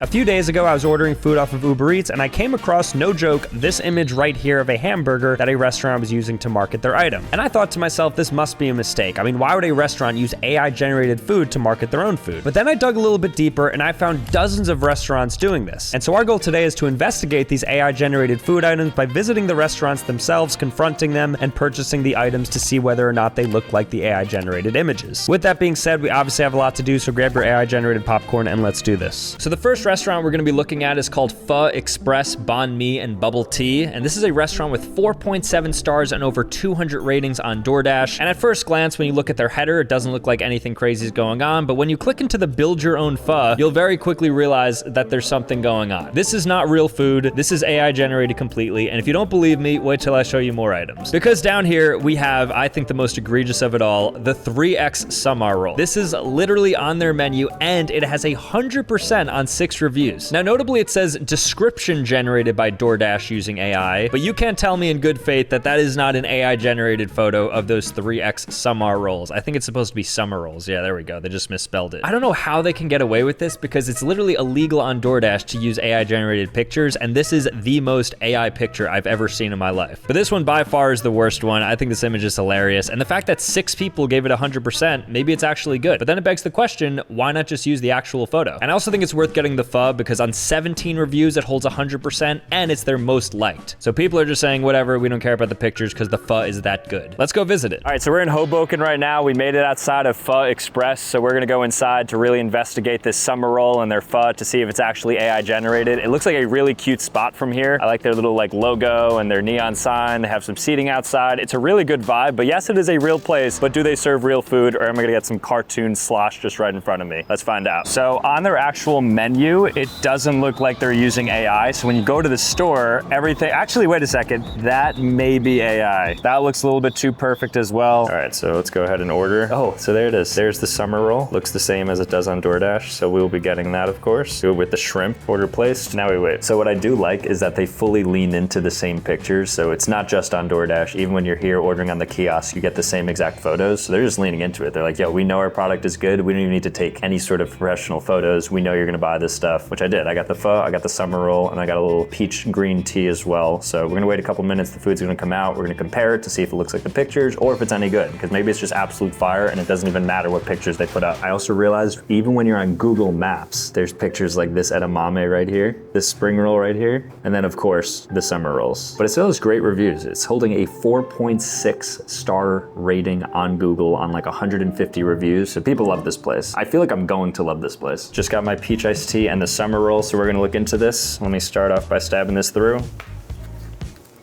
A few days ago, I was ordering food off of Uber Eats and I came across, no joke, this image right here of a hamburger that a restaurant was using to market their item. And I thought to myself, this must be a mistake. I mean, why would a restaurant use AI-generated food to market their own food? But then I dug a little bit deeper and I found dozens of restaurants doing this. And so our goal today is to investigate these AI-generated food items by visiting the restaurants themselves, confronting them, and purchasing the items to see whether or not they look like the AI-generated images. With that being said, we obviously have a lot to do, so grab your AI-generated popcorn and let's do this. So the first restaurant we're going to be looking at is called Pho Express Banh Mi and Bubble Tea, and this is a restaurant with 4.7 stars and over 200 ratings on DoorDash. And at first glance, when you look at their header, it doesn't look like anything crazy is going on, but when you click into the build your own pho, you'll very quickly realize that there's something going on. This is not real food. This is AI generated completely, and if you don't believe me, wait till I show you more items. Because down here we have, I think, the most egregious of it all, the 3X Samar roll. This is literally on their menu, and it has 100% on 6 reviews. Now, notably, it says description generated by DoorDash using AI, but you can't tell me in good faith that that is not an AI-generated photo of those 3X Samar rolls. I think it's supposed to be summer rolls. Yeah, there we go. They just misspelled it. I don't know how they can get away with this because it's literally illegal on DoorDash to use AI-generated pictures, and this is the most AI picture I've ever seen in my life. But this one by far is the worst one. I think this image is hilarious, and the fact that 6 people gave it 100%, maybe it's actually good. But then it begs the question, why not just use the actual photo? And I also think it's worth getting the pho because on 17 reviews, it holds 100%, and it's their most liked. So people are just saying, whatever, we don't care about the pictures because the pho is that good. Let's go visit it. All right, so we're in Hoboken right now. We made it outside of Pho Express, so we're gonna go inside to really investigate this summer roll and their pho to see if it's actually AI generated. It looks like a really cute spot from here. I like their little logo and their neon sign. They have some seating outside. It's a really good vibe, but yes, it is a real place, but do they serve real food, or am I gonna get some cartoon slosh just right in front of me? Let's find out. So on their actual menu, it doesn't look like they're using AI. So when you go to the store, everything, actually, wait a second, that may be AI. That looks a little bit too perfect as well. All right, so let's go ahead and order. Oh, so there it is. There's the summer roll. Looks the same as it does on DoorDash. So we'll be getting that, of course. Do it with the shrimp, order placed. Now we wait. So what I do like is that they fully lean into the same pictures. So it's not just on DoorDash. Even when you're here ordering on the kiosk, you get the same exact photos. So they're just leaning into it. They're like, yo, we know our product is good. We don't even need to take any sort of professional photos. We know you're gonna buy this stuff, which I did. I got the pho, I got the summer roll, and I got a little peach green tea as well. So we're gonna wait a couple minutes. The food's gonna come out. We're gonna compare it to see if it looks like the pictures or if it's any good, because maybe it's just absolute fire and it doesn't even matter what pictures they put up. I also realized even when you're on Google Maps, there's pictures like this edamame right here, this spring roll right here, and then of course the summer rolls. But it still has great reviews. It's holding a 4.6 star rating on Google on like 150 reviews. So people love this place. I feel like I'm going to love this place. Just got my peach iced tea and the summer roll, so we're gonna look into this. Let me start off by stabbing this through.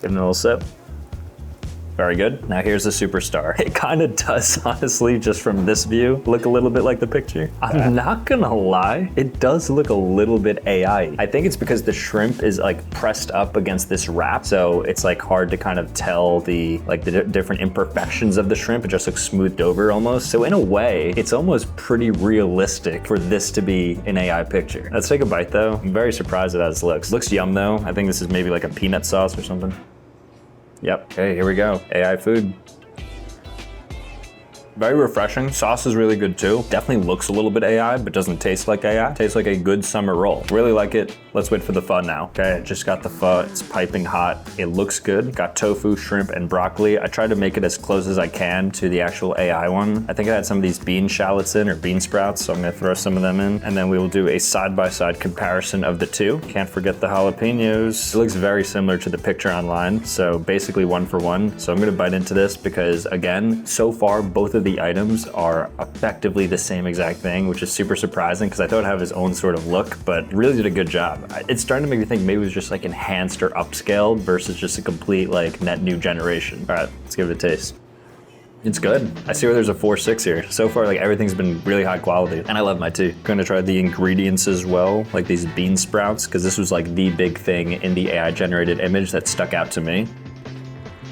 Give it a little sip. Very good. Now here's the superstar. It kind of does, honestly, just from this view, look a little bit like the picture. I'm not gonna lie, it does look a little bit AI. I think it's because the shrimp is like pressed up against this wrap, so it's like hard to kind of tell the different imperfections of the shrimp. It just looks smoothed over almost. So in a way, it's almost pretty realistic for this to be an AI picture. Let's take a bite though. I'm very surprised at how this looks. Looks yum though. I think this is maybe like a peanut sauce or something. Yep, okay, here we go. AI food. Very refreshing. Sauce is really good too. Definitely looks a little bit AI, but doesn't taste like AI. Tastes like a good summer roll. Really like it. Let's wait for the pho now. Okay, I just got the pho. It's piping hot. It looks good. Got tofu, shrimp, and broccoli. I tried to make it as close as I can to the actual AI one. I think I had some of these bean shallots in, or bean sprouts, so I'm gonna throw some of them in. And then we will do a side-by-side comparison of the two. Can't forget the jalapenos. It looks very similar to the picture online, so basically 1 for 1. So I'm gonna bite into this because, again, so far, both of the items are effectively the same exact thing, which is super surprising because I thought it had his own sort of look, but really did a good job. It's starting to make me think maybe it was just like enhanced or upscaled versus just a complete like net new generation. All right, let's give it a taste. It's good. I see where there's a 4.6 here. So far, like everything's been really high quality, and I love my tea. Gonna try the ingredients as well, like these bean sprouts, because this was like the big thing in the AI generated image that stuck out to me.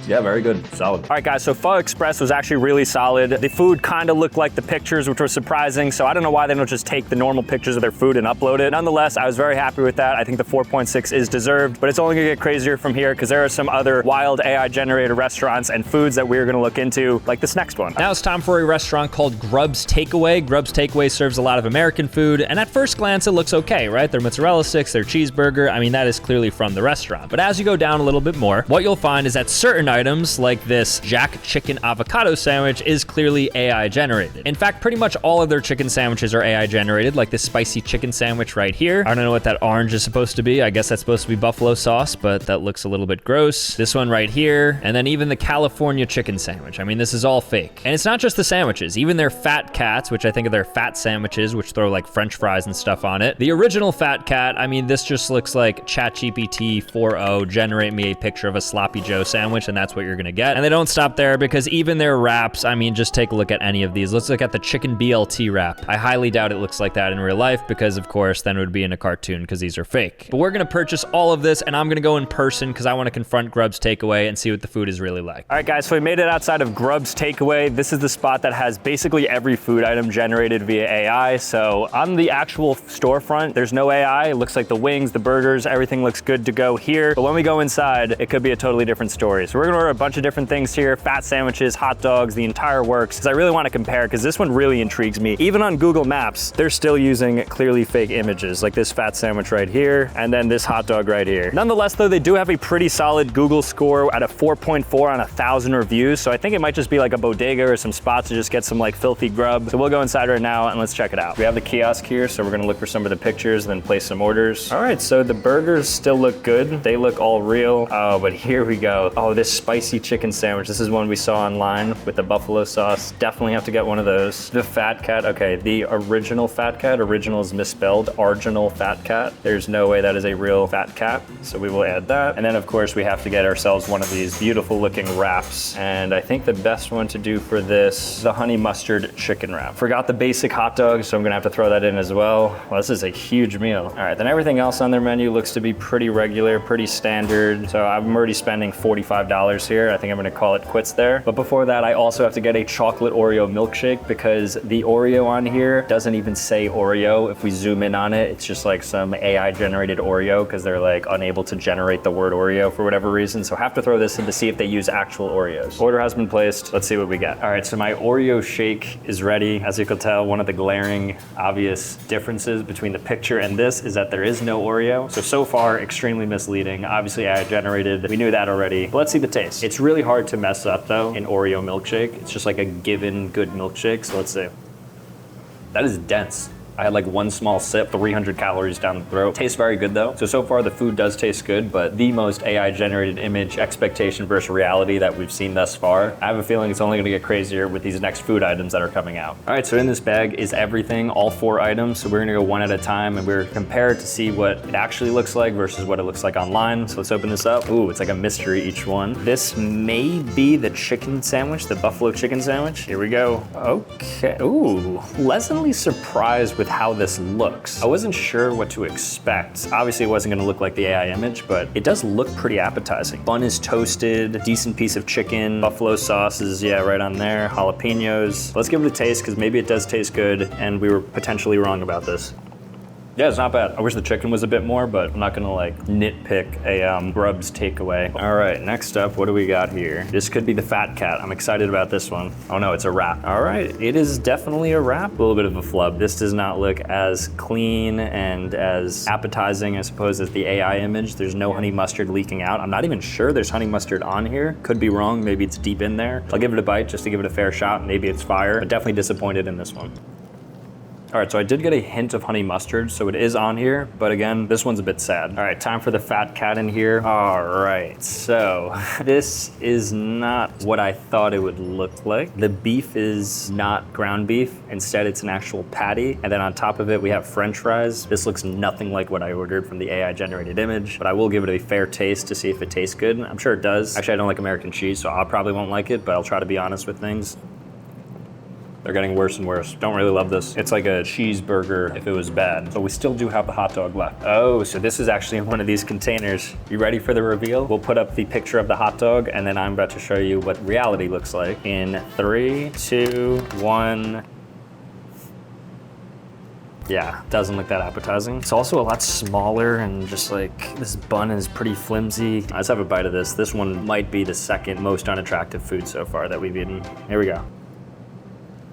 Yeah, very good. Solid. All right, guys, so Pho Express was actually really solid. The food kind of looked like the pictures, which was surprising, so I don't know why they don't just take the normal pictures of their food and upload it. Nonetheless, I was very happy with that. I think the 4.6 is deserved, but it's only gonna get crazier from here because there are some other wild AI-generated restaurants and foods that we're gonna look into, like this next one. Now it's time for a restaurant called Grub's Takeaway. Grub's Takeaway serves a lot of American food, and at first glance, it looks okay, right? Their mozzarella sticks, their cheeseburger, I mean, that is clearly from the restaurant. But as you go down a little bit more, what you'll find is that certain items, like this Jack Chicken Avocado Sandwich, is clearly AI generated. In fact, pretty much all of their chicken sandwiches are AI generated, like this spicy chicken sandwich right here. I don't know what that orange is supposed to be. I guess that's supposed to be buffalo sauce, but that looks a little bit gross. This one right here, and then even the California chicken sandwich. I mean, this is all fake. And it's not just the sandwiches, even their Fat Cats, which I think are their fat sandwiches, which throw like French fries and stuff on it. The original Fat Cat, I mean, this just looks like ChatGPT 4.0, generate me a picture of a sloppy Joe sandwich, and that's what you're gonna get. And they don't stop there because even their wraps, I mean, just take a look at any of these. Let's look at the chicken BLT wrap. I highly doubt it looks like that in real life because, of course, then it would be in a cartoon because these are fake. But we're gonna purchase all of this, and I'm gonna go in person because I wanna confront Grub's Takeaway and see what the food is really like. All right, guys, so we made it outside of Grub's Takeaway. This is the spot that has basically every food item generated via AI. So on the actual storefront, there's no AI. It looks like the wings, the burgers, everything looks good to go here. But when we go inside, it could be a totally different story. So we're gonna order a bunch of different things here, fat sandwiches, hot dogs, the entire works, because I really wanna compare, because this one really intrigues me. Even on Google Maps, they're still using clearly fake images, like this fat sandwich right here, and then this hot dog right here. Nonetheless, though, they do have a pretty solid Google score at a 4.4 on 1,000 reviews, so I think it might just be like a bodega or some spots to just get some like filthy grub. So we'll go inside right now and let's check it out. We have the kiosk here, so we're gonna look for some of the pictures and then place some orders. All right, so the burgers still look good. They look all real. Oh, but here we go. Oh, this spicy chicken sandwich. This is one we saw online with the buffalo sauce. Definitely have to get one of those. The Fat Cat, okay, the original Fat Cat. Original is misspelled, Arginal Fat Cat. There's no way that is a real Fat Cat, so we will add that. And then of course we have to get ourselves one of these beautiful looking wraps. And I think the best one to do for this, the honey mustard chicken wrap. Forgot the basic hot dog, so I'm gonna have to throw that in as well. Well, this is a huge meal. All right, then everything else on their menu looks to be pretty regular, pretty standard. So I'm already spending $45 here. I think I'm gonna call it quits there. But before that, I also have to get a chocolate Oreo milkshake because the Oreo on here doesn't even say Oreo. If we zoom in on it, it's just like some AI generated Oreo because they're like unable to generate the word Oreo for whatever reason. So I have to throw this in to see if they use actual Oreos. Order has been placed. Let's see what we get. All right, so my Oreo shake is ready. As you can tell, one of the glaring obvious differences between the picture and this is that there is no Oreo. So far, extremely misleading. Obviously AI generated, we knew that already. But let's see the taste. It's really hard to mess up though, an Oreo milkshake. It's just like a given good milkshake, so let's see. That is dense. I had like one small sip, 300 calories down the throat. Tastes very good though. So far the food does taste good, but the most AI generated image expectation versus reality that we've seen thus far. I have a feeling it's only gonna get crazier with these next food items that are coming out. All right, so in this bag is everything, all 4 items. So we're gonna go one at a time and we're compared to see what it actually looks like versus what it looks like online. So let's open this up. Ooh, it's like a mystery each one. This may be the chicken sandwich, the buffalo chicken sandwich. Here we go. Okay, ooh, pleasantly surprised with how this looks. I wasn't sure what to expect. Obviously it wasn't gonna look like the AI image, but it does look pretty appetizing. Bun is toasted, decent piece of chicken, buffalo sauce is, yeah, right on there, jalapenos. Let's give it a taste because maybe it does taste good and we were potentially wrong about this. Yeah, it's not bad. I wish the chicken was a bit more, but I'm not gonna like nitpick a Grub's Takeaway. All right, next up, what do we got here? This could be the Fat Cat. I'm excited about this one. Oh no, it's a wrap. All right, it is definitely a wrap. A little bit of a flub. This does not look as clean and as appetizing, I suppose, as the AI image. There's no honey mustard leaking out. I'm not even sure there's honey mustard on here. Could be wrong, maybe it's deep in there. I'll give it a bite just to give it a fair shot. Maybe it's fire, but definitely disappointed in this one. All right, so I did get a hint of honey mustard, so it is on here, but again, this one's a bit sad. All right, time for the Fat Cat in here. All right, so this is not what I thought it would look like. The beef is not ground beef. Instead, it's an actual patty. And then on top of it, we have French fries. This looks nothing like what I ordered from the AI generated image, but I will give it a fair taste to see if it tastes good. I'm sure it does. Actually, I don't like American cheese, so I probably won't like it, but I'll try to be honest with things. They're getting worse and worse. Don't really love this. It's like a cheeseburger if it was bad. But we still do have the hot dog left. Oh, so this is actually in one of these containers. You ready for the reveal? We'll put up the picture of the hot dog and then I'm about to show you what reality looks like in 3, 2, 1. Yeah, doesn't look that appetizing. It's also a lot smaller and just like, this bun is pretty flimsy. Let's have a bite of this. This one might be the second most unattractive food so far that we've eaten. Here we go.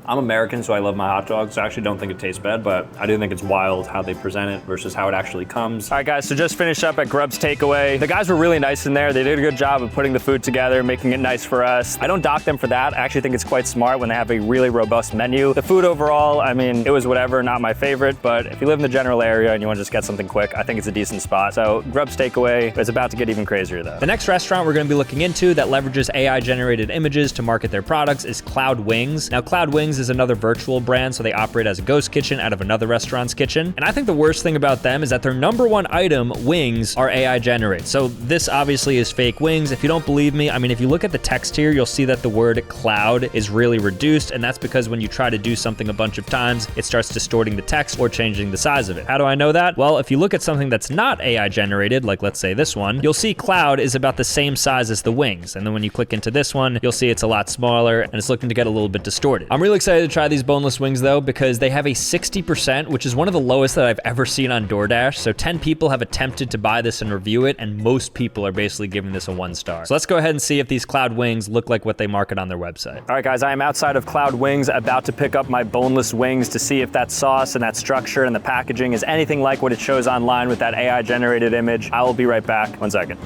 I'm American, so I love my hot dogs. I actually don't think it tastes bad, but I do think it's wild how they present it versus how it actually comes. All right, guys, so just finished up at Grub's Takeaway. The guys were really nice in there. They did a good job of putting the food together, making it nice for us. I don't dock them for that. I actually think it's quite smart when they have a really robust menu. The food overall, I mean, it was whatever, not my favorite, but if you live in the general area and you want to just get something quick, I think it's a decent spot. So Grub's Takeaway is about to get even crazier though. The next restaurant we're gonna be looking into that leverages AI-generated images to market their products is Cloud Wings. Now, Cloud Wings is another virtual brand, so they operate as a ghost kitchen out of another restaurant's kitchen. And I think the worst thing about them is that their number one item, wings, are AI generated. So this obviously is fake wings. If you don't believe me, I mean, if you look at the text here, you'll see that the word cloud is really reduced, and that's because when you try to do something a bunch of times, it starts distorting the text or changing the size of it. How do I know that? Well, if you look at something that's not AI generated, like let's say this one, you'll see cloud is about the same size as the wings. And then when you click into this one, you'll see it's a lot smaller and it's looking to get a little bit distorted. I'm really excited to try these boneless wings though, because they have a 60%, which is one of the lowest that I've ever seen on DoorDash. So 10 people have attempted to buy this and review it, and most people are basically giving this a 1 star. So let's go ahead and see if these Cloud Wings look like what they market on their website. All right, guys, I am outside of Cloud Wings, about to pick up my boneless wings to see if that sauce and that structure and the packaging is anything like what it shows online with that AI generated image. I will be right back. 1 second.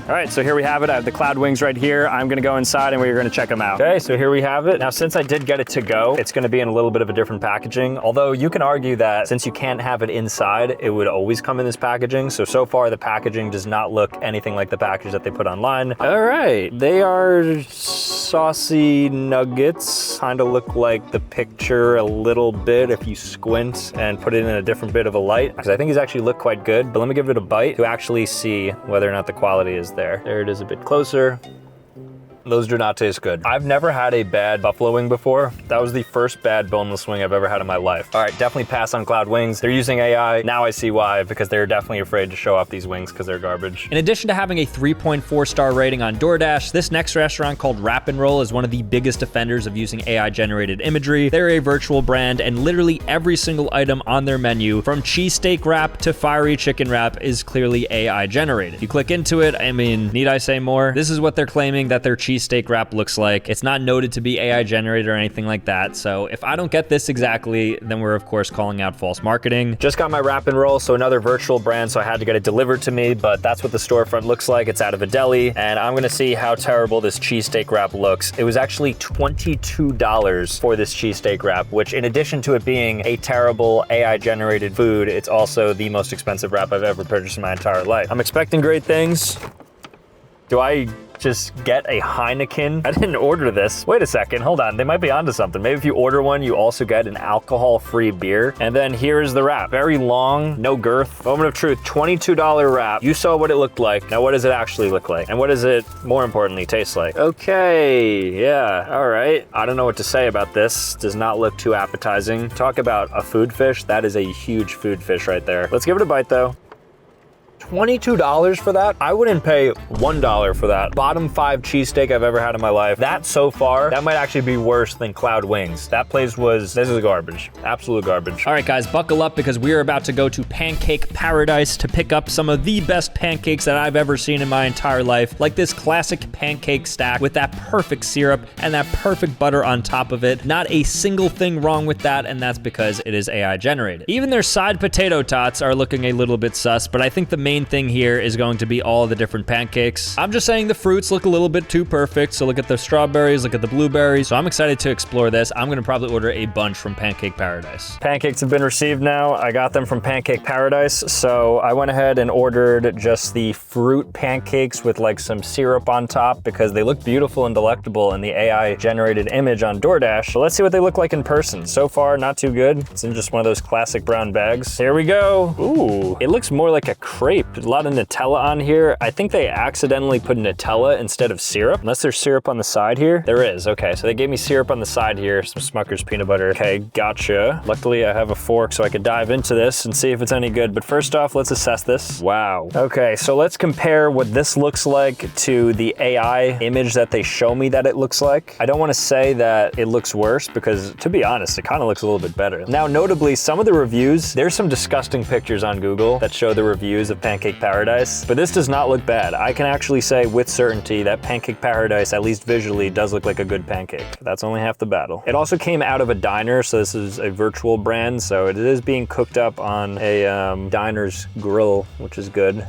All right, so here we have it. I have the Cloud Wings right here. I'm gonna go inside and we're gonna check them out. Okay, so here we have it. Now, since I did get it to go, it's gonna be in a little bit of a different packaging. Although you can argue that since you can't have it inside, it would always come in this packaging. So far the packaging does not look anything like the package that they put online. All right, they are saucy nuggets. Kind of look like the picture a little bit if you squint and put it in a different bit of a light. Because I think these actually look quite good, but let me give it a bite to actually see whether or not the quality is there. There it is a bit closer. Those do not taste good. I've never had a bad buffalo wing before. That was the first bad boneless wing I've ever had in my life. All right, definitely pass on Cloud Wings. They're using AI. Now I see why, because they're definitely afraid to show off these wings because they're garbage. In addition to having a 3.4 star rating on DoorDash, this next restaurant called Wrap and Roll is one of the biggest offenders of using AI generated imagery. They're a virtual brand, and literally every single item on their menu, from cheesesteak wrap to fiery chicken wrap, is clearly AI generated. If you click into it, I mean, need I say more? This is what they're claiming that their cheesesteak wrap looks like. It's not noted to be AI generated or anything like that. So if I don't get this exactly, then we're of course calling out false marketing. Just got my Wrap and Roll, so another virtual brand, so I had to get it delivered to me, but that's what the storefront looks like. It's out of a deli, and I'm gonna see how terrible this cheesesteak wrap looks. It was actually $22 for this cheesesteak wrap, which in addition to it being a terrible AI generated food, it's also the most expensive wrap I've ever purchased in my entire life. I'm expecting great things. Do I just get a Heineken? I didn't order this. Wait a second, hold on. They might be onto something. Maybe if you order one, you also get an alcohol-free beer. And then here's the wrap. Very long, no girth. Moment of truth, $22 wrap. You saw what it looked like. Now what does it actually look like? And what does it, more importantly, taste like? Okay, yeah, all right. I don't know what to say about this. Does not look too appetizing. Talk about a food fish. That is a huge food fish right there. Let's give it a bite though. $22 for that? I wouldn't pay $1 for that. Bottom 5 cheesesteak I've ever had in my life. That so far, that might actually be worse than Cloud Wings. That place was, this is garbage. Absolute garbage. All right, guys, buckle up because we are about to go to Pancake Paradise to pick up some of the best pancakes that I've ever seen in my entire life. Like this classic pancake stack with that perfect syrup and that perfect butter on top of it. Not a single thing wrong with that, and that's because it is AI generated. Even their side potato tots are looking a little bit sus, but I think the main thing here is going to be all the different pancakes. I'm just saying the fruits look a little bit too perfect. So look at the strawberries, look at the blueberries. So I'm excited to explore this. I'm gonna probably order a bunch from Pancake Paradise. Pancakes have been received now. I got them from Pancake Paradise. So I went ahead and ordered just the fruit pancakes with like some syrup on top because they look beautiful and delectable in the AI generated image on DoorDash. So let's see what they look like in person. So far, not too good. It's in just one of those classic brown bags. Here we go. Ooh, it looks more like a crepe cheap. There's a lot of Nutella on here. I think they accidentally put Nutella instead of syrup, unless there's syrup on the side here. There is, okay, so they gave me syrup on the side here, some Smucker's peanut butter. Okay, gotcha. Luckily I have a fork so I could dive into this and see if it's any good, but first off, let's assess this. Wow. Okay, so let's compare what this looks like to the AI image that they show me that it looks like. I don't want to say that it looks worse because, to be honest, it kind of looks a little bit better. Now, notably, some of the reviews, there's some disgusting pictures on Google that show the reviews of Pancake Paradise, but this does not look bad. I can actually say with certainty that Pancake Paradise, at least visually, does look like a good pancake. That's only half the battle. It also came out of a diner, so this is a virtual brand, so it is being cooked up on a diner's grill, which is good.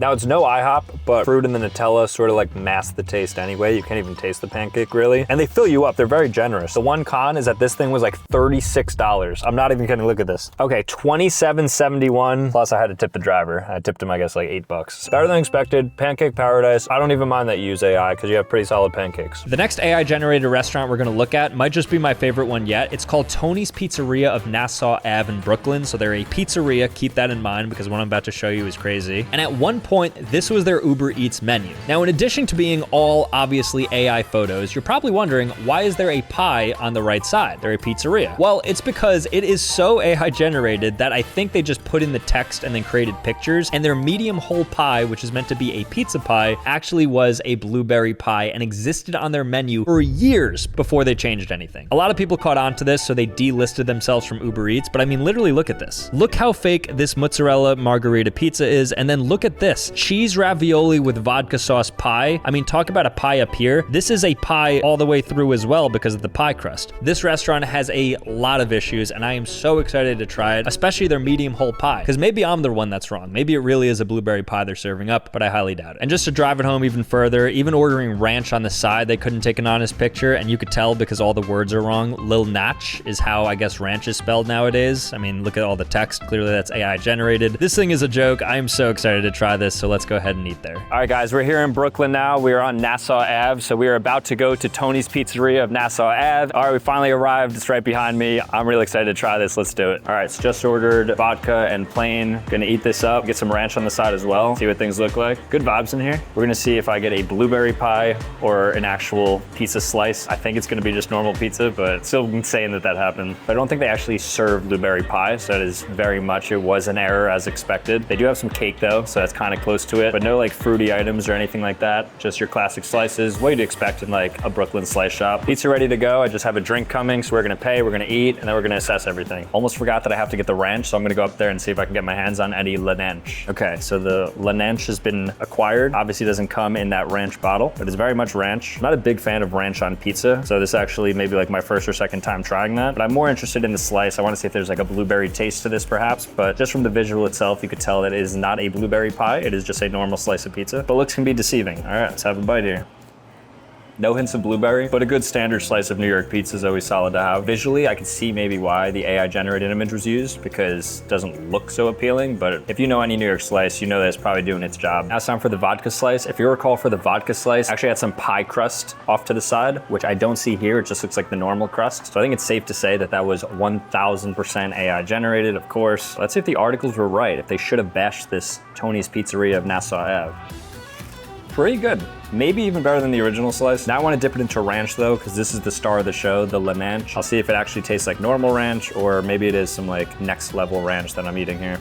Now it's no IHOP, but fruit and the Nutella sort of like mask the taste anyway. You can't even taste the pancake really. And they fill you up, they're very generous. The one con is that this thing was like $36. I'm not even kidding, look at this. Okay, $27.71, plus I had to tip the driver. I tipped him, I guess, like $8. Better than expected, Pancake Paradise. I don't even mind that you use AI because you have pretty solid pancakes. The next AI generated restaurant we're gonna look at might just be my favorite one yet. It's called Tony's Pizzeria of Nassau Ave in Brooklyn. So they're a pizzeria, keep that in mind because what I'm about to show you is crazy. And at one point, this was their Uber Eats menu. Now, in addition to being all obviously AI photos, you're probably wondering, why is there a pie on the right side? They're a pizzeria. Well, it's because it is so AI generated that I think they just put in the text and then created pictures, and their medium whole pie, which is meant to be a pizza pie, actually was a blueberry pie and existed on their menu for years before they changed anything. A lot of people caught on to this, so they delisted themselves from Uber Eats, but I mean, literally look at this. Look how fake this mozzarella margarita pizza is, and then look at this. Cheese ravioli with vodka sauce pie. I mean, talk about a pie up here. This is a pie all the way through as well because of the pie crust. This restaurant has a lot of issues, and I am so excited to try it, especially their medium whole pie, because maybe I'm the one that's wrong. Maybe it really is a blueberry pie they're serving up, but I highly doubt it. And just to drive it home even further, even ordering ranch on the side, they couldn't take an honest picture, and you could tell because all the words are wrong. Lil Natch is how I guess ranch is spelled nowadays. I mean, look at all the text. Clearly that's AI generated. This thing is a joke. I am so excited to try this, so let's go ahead and eat there. All right, guys, we're here in Brooklyn now. We are on Nassau Ave, so we are about to go to Tony's Pizzeria of Nassau Ave. All right, we finally arrived. It's right behind me. I'm really excited to try this. Let's do it. All right, so just ordered vodka and plain. Gonna eat this up, get some ranch on the side as well, see what things look like. Good vibes in here. We're gonna see if I get a blueberry pie or an actual pizza slice. I think it's gonna be just normal pizza, but it's still insane that that happened. But I don't think they actually serve blueberry pie, so that is very much, it was an error as expected. They do have some cake though, so that's kind of close to it, but no like fruity items or anything like that. Just your classic slices, what you'd expect in like a Brooklyn slice shop. Pizza ready to go. I just have a drink coming, so we're gonna pay, we're gonna eat, and then we're gonna assess everything. Almost forgot that I have to get the ranch, so I'm gonna go up there and see if I can get my hands on any Lananch. Okay, so the Lananch has been acquired. Obviously doesn't come in that ranch bottle, but it's very much ranch. I'm not a big fan of ranch on pizza, so this actually may be like my first or second time trying that, but I'm more interested in the slice. I wanna see if there's like a blueberry taste to this perhaps, but just from the visual itself, you could tell that it is not a blueberry pie. It is just a normal slice of pizza, but looks can be deceiving. All right, let's have a bite here. No hints of blueberry, but a good standard slice of New York pizza is always solid to have. Visually, I can see maybe why the AI generated image was used because it doesn't look so appealing, but if you know any New York slice, you know that it's probably doing its job. Now it's time for the vodka slice. If you recall for the vodka slice, I actually had some pie crust off to the side, which I don't see here. It just looks like the normal crust. So I think it's safe to say that that was 1000% AI generated, of course. Let's see if the articles were right, if they should have bashed this Tony's Pizzeria of Nassau Ave. Pretty good. Maybe even better than the original slice. Now I want to dip it into ranch though, because this is the star of the show, the Lananch. I'll see if it actually tastes like normal ranch, or maybe it is some like next level ranch that I'm eating here.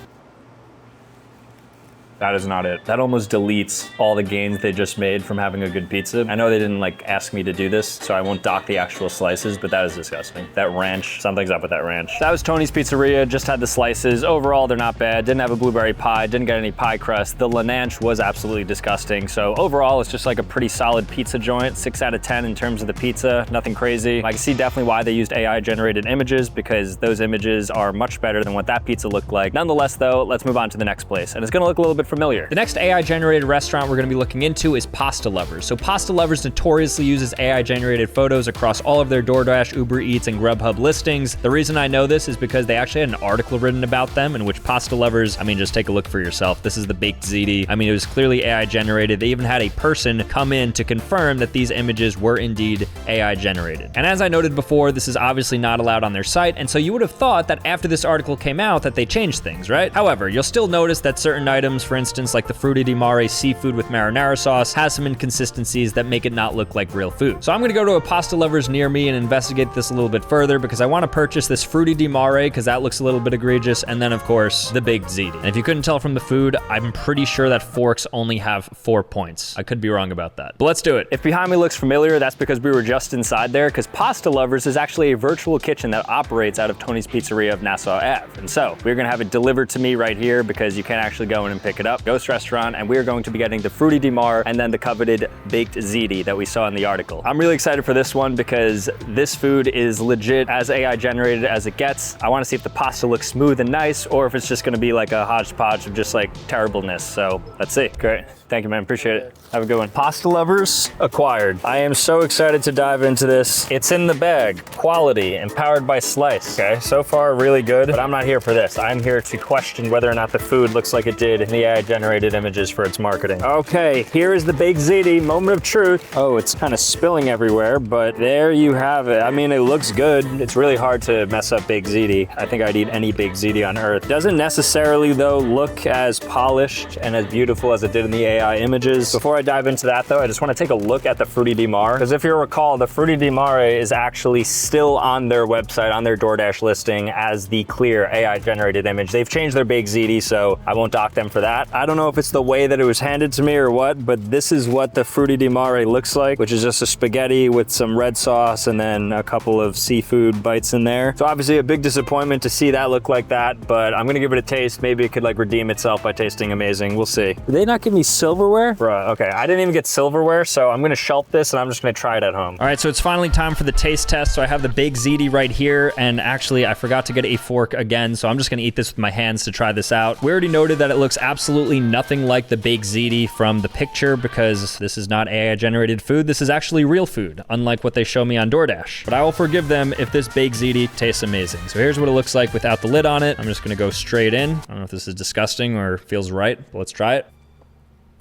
That is not it. That almost deletes all the gains they just made from having a good pizza. I know they didn't like ask me to do this, so I won't dock the actual slices, but that is disgusting. That ranch, something's up with that ranch. That was Tony's Pizzeria, just had the slices. Overall, they're not bad. Didn't have a blueberry pie, didn't get any pie crust. The Lananch was absolutely disgusting. So overall, it's just like a pretty solid pizza joint. 6 out of 10 in terms of the pizza, nothing crazy. I can see definitely why they used AI generated images because those images are much better than what that pizza looked like. Nonetheless though, let's move on to the next place. And it's gonna look a little bit bit familiar. The next AI-generated restaurant we're gonna be looking into is Pasta Lovers. So Pasta Lovers notoriously uses AI-generated photos across all of their DoorDash, Uber Eats, and Grubhub listings. The reason I know this is because they actually had an article written about them in which Pasta Lovers, I mean, just take a look for yourself. This is the baked ziti. I mean, it was clearly AI-generated. They even had a person come in to confirm that these images were indeed AI-generated. And as I noted before, this is obviously not allowed on their site, and so you would have thought that after this article came out that they changed things, right? However, you'll still notice that certain items, for instance, like the Frutti di Mare seafood with marinara sauce, has some inconsistencies that make it not look like real food. So I'm gonna go to a Pasta Lovers near me and investigate this a little bit further because I wanna purchase this Frutti di Mare because that looks a little bit egregious, and then of course, the baked ziti. And if you couldn't tell from the food, I'm pretty sure that forks only have 4 points. I could be wrong about that, but let's do it. If behind me looks familiar, that's because we were just inside there, because Pasta Lovers is actually a virtual kitchen that operates out of Tony's Pizzeria of Nassau Ave. And so we're gonna have it delivered to me right here because you can actually go in and pick it up. Ghost Restaurant, and we're going to be getting the Frutti di Mare and then the coveted baked ziti that we saw in the article. I'm really excited for this one because this food is legit as AI generated as it gets. I wanna see if the pasta looks smooth and nice or if it's just gonna be like a hodgepodge of just like terribleness. So let's see. Great. Thank you, man. Appreciate it. Have a good one. Pasta Lovers acquired. I am so excited to dive into this. It's in the bag. Quality, empowered by Slice. Okay, so far really good, but I'm not here for this. I'm here to question whether or not the food looks like it did in the AI-generated images for its marketing. Okay, here is the baked ziti. Moment of truth. Oh, it's kind of spilling everywhere, but there you have it. I mean, it looks good. It's really hard to mess up baked ziti. I think I'd eat any baked ziti on earth. Doesn't necessarily, though, look as polished and as beautiful as it did in the AI images. Before I dive into that though, I just want to take a look at the Frutti di Mare, because if you recall, the Frutti di Mare is actually still on their website, on their DoorDash listing as the clear AI generated image. They've changed their baked ziti, so I won't dock them for that. I don't know if it's the way that it was handed to me or what, but this is what the Frutti di Mare looks like, which is just a spaghetti with some red sauce and then a couple of seafood bites in there. So obviously a big disappointment to see that look like that, but I'm gonna give it a taste. Maybe it could like redeem itself by tasting amazing. We'll see. Did they not give me silverware? Bruh, okay, I didn't even get silverware, so I'm gonna shelf this and I'm just gonna try it at home. All right, so it's finally time for the taste test. So I have the baked ziti right here, and actually I forgot to get a fork again, so I'm just gonna eat this with my hands to try this out. We already noted that it looks absolutely nothing like the baked ziti from the picture because this is not AI generated food. This is actually real food, unlike what they show me on DoorDash. But I will forgive them if this baked ziti tastes amazing. So here's what it looks like without the lid on it. I'm just gonna go straight in. I don't know if this is disgusting or feels right, but let's try it.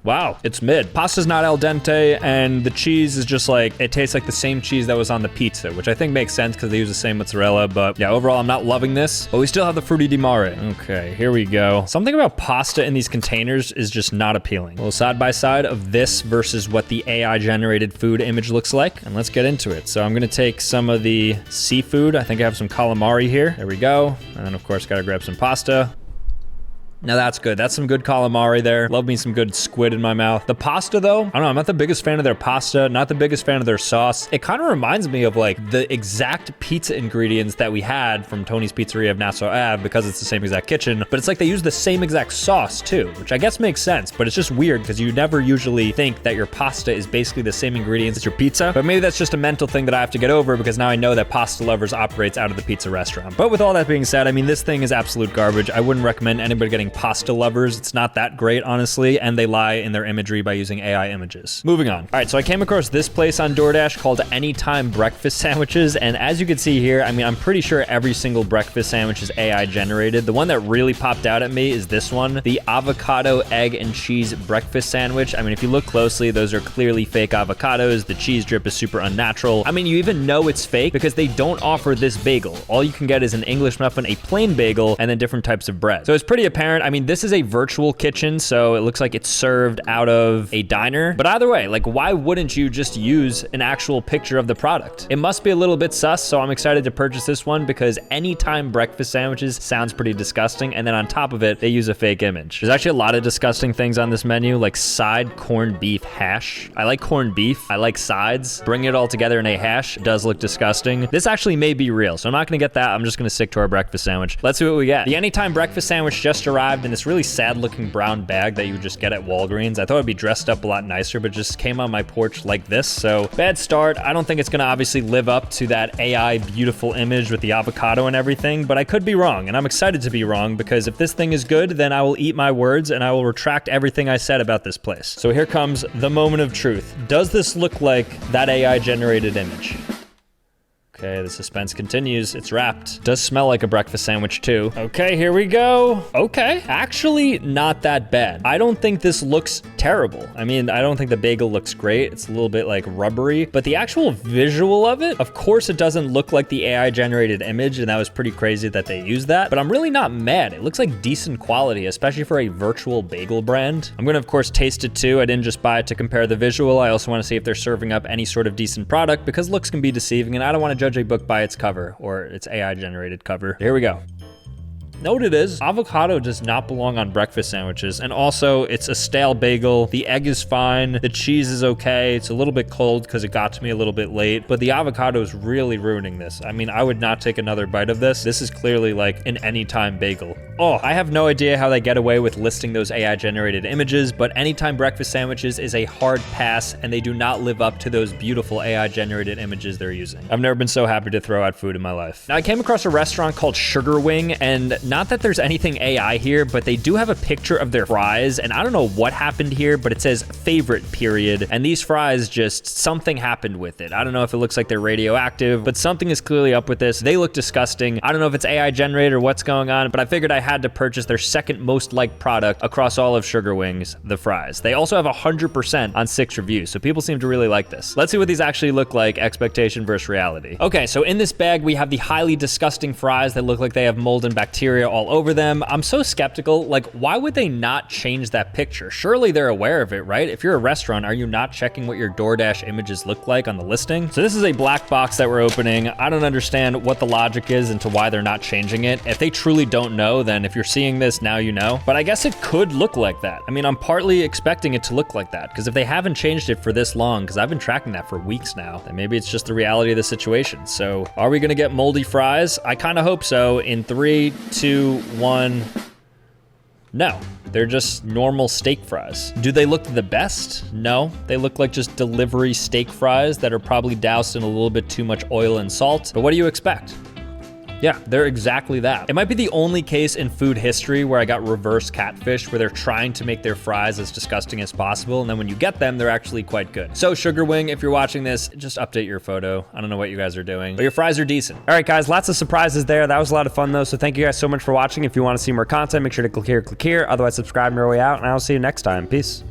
Wow, it's mid. Pasta's not al dente, and the cheese is just like, it tastes like the same cheese that was on the pizza, which I think makes sense because they use the same mozzarella, but yeah, overall, I'm not loving this, but we still have the Frutti di Mare. Okay, here we go. Something about pasta in these containers is just not appealing. A little side by side of this versus what the AI generated food image looks like, and let's get into it. So I'm gonna take some of the seafood. I think I have some calamari here. There we go. And then of course, gotta grab some pasta. Now that's good. That's some good calamari there. Love me some good squid in my mouth. The pasta though, I don't know, I'm not the biggest fan of their pasta, not the biggest fan of their sauce. It kind of reminds me of like the exact pizza ingredients that we had from Tony's Pizzeria of Nassau Ave because it's the same exact kitchen, but it's like they use the same exact sauce too, which I guess makes sense, but it's just weird because you never usually think that your pasta is basically the same ingredients as your pizza, but maybe that's just a mental thing that I have to get over because now I know that Pasta Lovers operates out of the pizza restaurant. But with all that being said, I mean, this thing is absolute garbage. I wouldn't recommend anybody getting Pasta Lovers. It's not that great, honestly, and they lie in their imagery by using AI images. Moving on. All right, so I came across this place on DoorDash called Anytime Breakfast Sandwiches, and as you can see here, I mean, I'm pretty sure every single breakfast sandwich is AI generated. The one that really popped out at me is this one, the avocado, egg, and cheese breakfast sandwich. I mean, if you look closely, those are clearly fake avocados. The cheese drip is super unnatural. I mean, you even know it's fake because they don't offer this bagel. All you can get is an English muffin, a plain bagel, and then different types of bread. So it's pretty apparent. I mean, this is a virtual kitchen, so it looks like it's served out of a diner. But either way, like, why wouldn't you just use an actual picture of the product? It must be a little bit sus, so I'm excited to purchase this one because Anytime Breakfast Sandwiches sounds pretty disgusting, and then on top of it, they use a fake image. There's actually a lot of disgusting things on this menu, like side corned beef hash. I like corned beef. I like sides. Bring it all together in a hash does look disgusting. This actually may be real, so I'm not gonna get that. I'm just gonna stick to our breakfast sandwich. Let's see what we get. The Anytime Breakfast Sandwich just arrived. arrived in this really sad looking brown bag that you would just get at Walgreens. I thought it'd be dressed up a lot nicer, but just came on my porch like this. So bad start. I don't think it's gonna obviously live up to that AI beautiful image with the avocado and everything, but I could be wrong, and I'm excited to be wrong, because if this thing is good, then I will eat my words and I will retract everything I said about this place. So here comes the moment of truth. Does this look like that AI generated image? Okay, the suspense continues. It's wrapped. Does smell like a breakfast sandwich too. Okay, here we go. Okay, actually not that bad. I don't think this looks terrible. I mean, I don't think the bagel looks great. It's a little bit like rubbery, but the actual visual of it, of course it doesn't look like the AI generated image, and that was pretty crazy that they used that, but I'm really not mad. It looks like decent quality, especially for a virtual bagel brand. I'm gonna of course taste it too. I didn't just buy it to compare the visual. I also wanna see if they're serving up any sort of decent product, because looks can be deceiving, and I don't wanna judge a book by its cover or its AI generated cover. Here we go. Know what it is? Avocado does not belong on breakfast sandwiches, and also it's a stale bagel. The egg is fine, the cheese is okay. It's a little bit cold because it got to me a little bit late, but the avocado is really ruining this. I mean, I would not take another bite of this. This is clearly like an anytime bagel. Oh, I have no idea how they get away with listing those AI generated images, but anytime breakfast sandwiches is a hard pass, and they do not live up to those beautiful AI generated images they're using. I've never been so happy to throw out food in my life. Now, I came across a restaurant called Sugar Wing, and not that there's anything AI here, but they do have a picture of their fries, and I don't know what happened here, but it says favorite period, and these fries, just something happened with it. I don't know if it looks like they're radioactive, but something is clearly up with this. They look disgusting. I don't know if it's AI generated or what's going on, but I figured I had to purchase their second most liked product across all of Sugar Wings, the fries. They also have 100% on 6 reviews, so people seem to really like this. Let's see what these actually look like, expectation versus reality. Okay, so in this bag, we have the highly disgusting fries that look like they have mold and bacteria all over them. I'm so skeptical. Like, why would they not change that picture? Surely they're aware of it, right? If you're a restaurant, are you not checking what your DoorDash images look like on the listing? So this is a black box that we're opening. I don't understand what the logic is into why they're not changing it. If they truly don't know, then if you're seeing this, now you know. But I guess it could look like that. I mean, I'm partly expecting it to look like that, because if they haven't changed it for this long, because I've been tracking that for weeks now, then maybe it's just the reality of the situation. So are we gonna get moldy fries? I kind of hope so. In 3, 2, 1. No, they're just normal steak fries. Do they look the best? No, they look like just delivery steak fries that are probably doused in a little bit too much oil and salt. But what do you expect? Yeah, they're exactly that. It might be the only case in food history where I got reverse catfish, where they're trying to make their fries as disgusting as possible, and then when you get them, they're actually quite good. So Sugar Wing, if you're watching this, just update your photo. I don't know what you guys are doing, but your fries are decent. All right, guys, lots of surprises there. That was a lot of fun, though, so thank you guys so much for watching. If you want to see more content, make sure to click here, otherwise subscribe on your way out, and I'll see you next time. Peace.